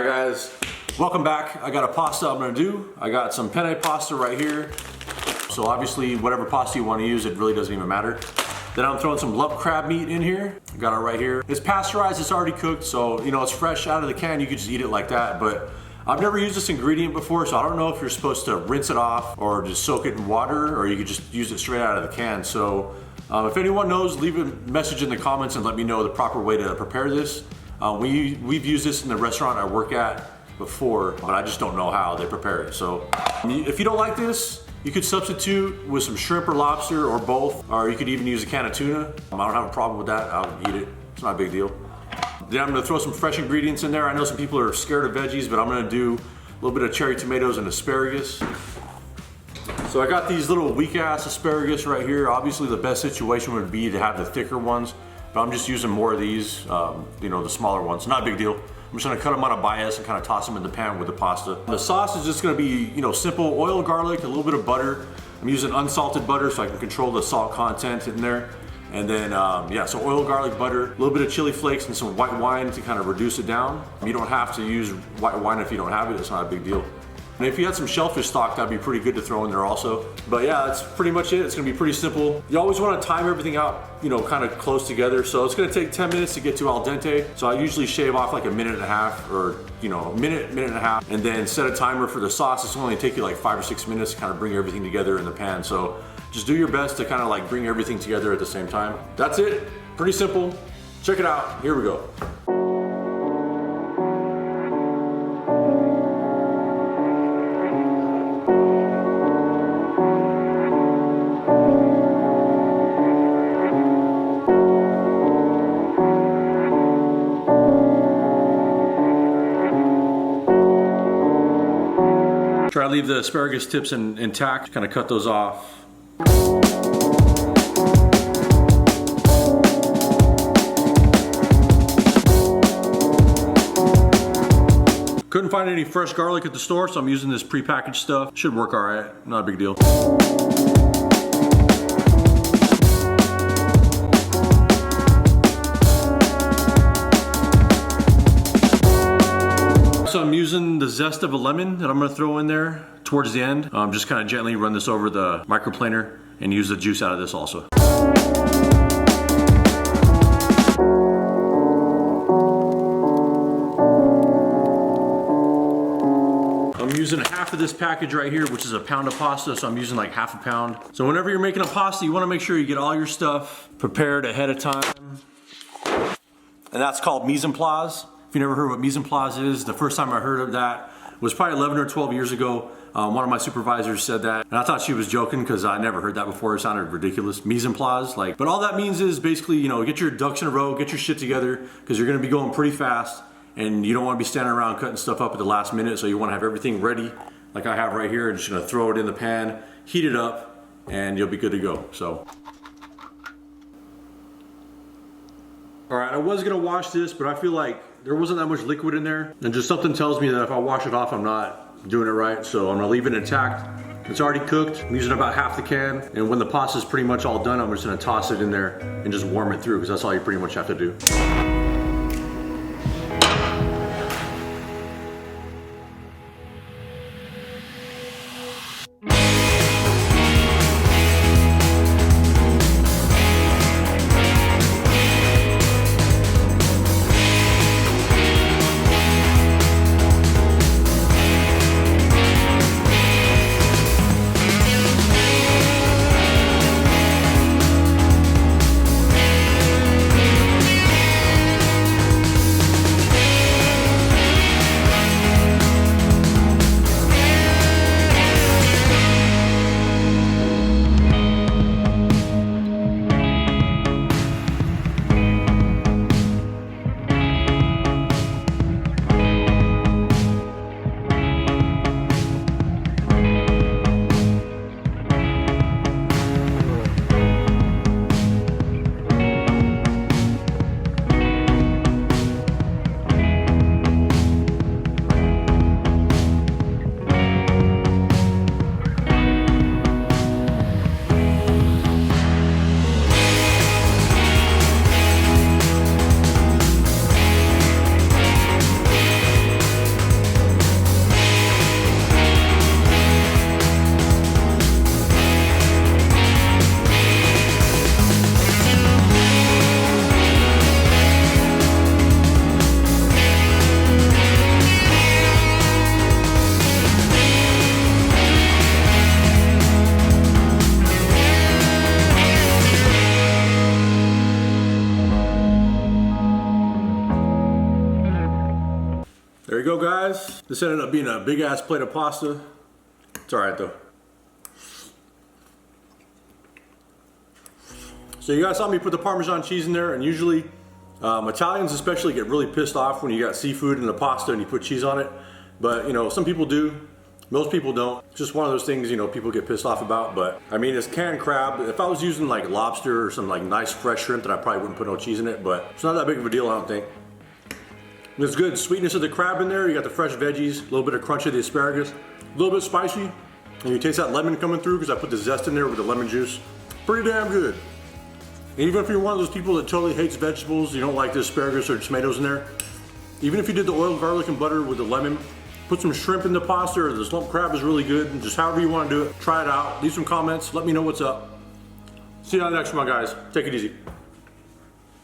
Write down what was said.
guys, welcome back. I got a pasta I'm gonna do. I got some penne pasta right here. So obviously whatever pasta you want to use, it really doesn't even matter. Then I'm throwing some lump crab meat in here. I got it right here. It's pasteurized, it's already cooked, so you know it's fresh out of the can. You could just eat it like that, but I've never used this ingredient before, so I don't know if you're supposed to rinse it off or just soak it in water, or you could just use it straight out of the can. So if anyone knows, leave a message in the comments and let me know the proper way to prepare this. We've used this in the restaurant I work at before, but I just don't know how they prepare it. So if you don't like this, you could substitute with some shrimp or lobster or both, or you could even use a can of tuna. I don't have a problem with that. I'll eat it. It's not a big deal. Then I'm gonna throw some fresh ingredients in there. I know some people are scared of veggies, but I'm gonna do a little bit of cherry tomatoes and asparagus. So I got these little weak ass asparagus right here. Obviously the best situation would be to have the thicker ones, but I'm just using more of these, you know, the smaller ones. Not a big deal. I'm just gonna cut them on a bias and kind of toss them in the pan with the pasta. The sauce is just gonna be, you know, simple oil, garlic, a little bit of butter. I'm using unsalted butter so I can control the salt content in there. And then, yeah, so oil, garlic, butter, a little bit of chili flakes and some white wine to kind of reduce it down. You don't have to use white wine if you don't have it, it's not a big deal. And if you had some shellfish stock, that'd be pretty good to throw in there also. But yeah, that's pretty much it. It's gonna be pretty simple. You always wanna time everything out, you know, kind of close together. So it's gonna take 10 minutes to get to al dente. So I usually shave off like a minute and a half, or, you know, a minute and a half, and then set a timer for the sauce. It's only take you like 5 or 6 minutes to kind of bring everything together in the pan. So just do your best to kind of like bring everything together at the same time. That's it, pretty simple. Check it out, here we go. Try to leave the asparagus tips intact, kind of cut those off. Couldn't find any fresh garlic at the store, so I'm using this prepackaged stuff. Should work all right, not a big deal. So I'm using the zest of a lemon that I'm gonna throw in there towards the end. Just kind of gently run this over the microplaner and use the juice out of this also. I'm using half of this package right here, which is a pound of pasta, so I'm using like half a pound. So whenever you're making a pasta, you wanna make sure you get all your stuff prepared ahead of time. And that's called mise en place. If you never heard what mise en place is, the first time I heard of that was probably 11 or 12 years ago. One of my supervisors said that, and I thought she was joking because I never heard that before. It sounded ridiculous. Mise en place, like, but all that means is basically, you know, get your ducks in a row, get your shit together, because you're gonna be going pretty fast, and you don't wanna be standing around cutting stuff up at the last minute, so you wanna have everything ready, like I have right here, and just gonna throw it in the pan, heat it up, and you'll be good to go, so. All right, I was gonna wash this, but I feel like there wasn't that much liquid in there. And just something tells me that if I wash it off, I'm not doing it right. So I'm gonna leave it intact. It's already cooked. I'm using about half the can. And when the pasta's pretty much all done, I'm just gonna toss it in there and just warm it through, because that's all you pretty much have to do. There you go, guys. This ended up being a big ass plate of pasta. It's all right though. So you guys saw me put the Parmesan cheese in there, and usually Italians especially get really pissed off when you got seafood in the pasta and you put cheese on it. But you know, some people do, most people don't. It's just one of those things, you know, people get pissed off about. But I mean, it's canned crab. If I was using like lobster or some like nice fresh shrimp, then I probably wouldn't put no cheese in it, but it's not that big of a deal, I don't think. There's good sweetness of the crab in there. You got the fresh veggies, a little bit of crunch of the asparagus, a little bit spicy, and you taste that lemon coming through because I put the zest in there with the lemon juice. Pretty damn good. And even if you're one of those people that totally hates vegetables, you don't like the asparagus or tomatoes in there, even if you did the oil, garlic, and butter with the lemon, put some shrimp in the pasta, or the lump crab is really good. And just however you want to do it, try it out. Leave some comments. Let me know what's up. See you on the next one, guys. Take it easy.